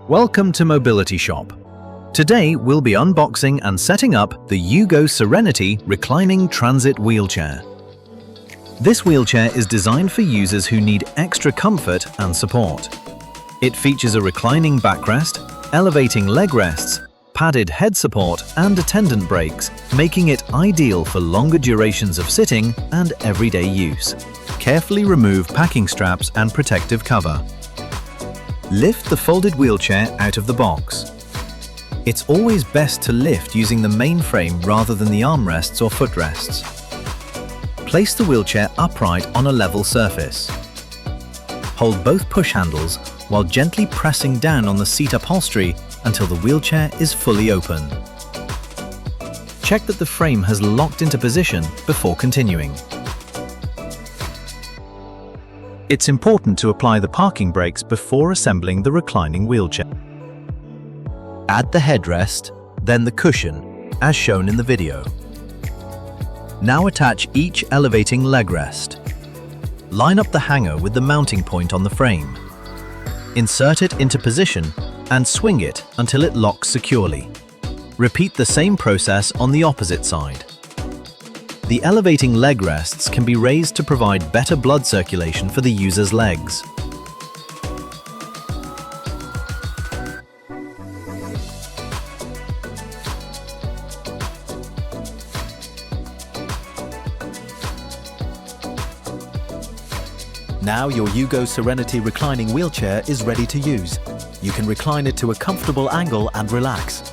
Welcome to Mobility Shop. Today we'll be unboxing and setting up the Yugo Serenity Reclining Transit Wheelchair. This wheelchair is designed for users who need extra comfort and support. It features a reclining backrest, elevating leg rests, padded head support and attendant brakes, making it ideal for longer durations of sitting and everyday use. Carefully remove packing straps and protective cover. Lift the folded wheelchair out of the box. It's always best to lift using the main frame rather than the armrests or footrests. Place the wheelchair upright on a level surface. Hold both push handles while gently pressing down on the seat upholstery until the wheelchair is fully open. Check that the frame has locked into position before continuing. It's important to apply the parking brakes before assembling the reclining wheelchair. Add the headrest, then the cushion, as shown in the video. Now attach each elevating leg rest. Line up the hanger with the mounting point on the frame. Insert it into position and swing it until it locks securely. Repeat the same process on the opposite side. The elevating leg rests can be raised to provide better blood circulation for the user's legs. Now your Yugo Serenity reclining wheelchair is ready to use. You can recline it to a comfortable angle and relax.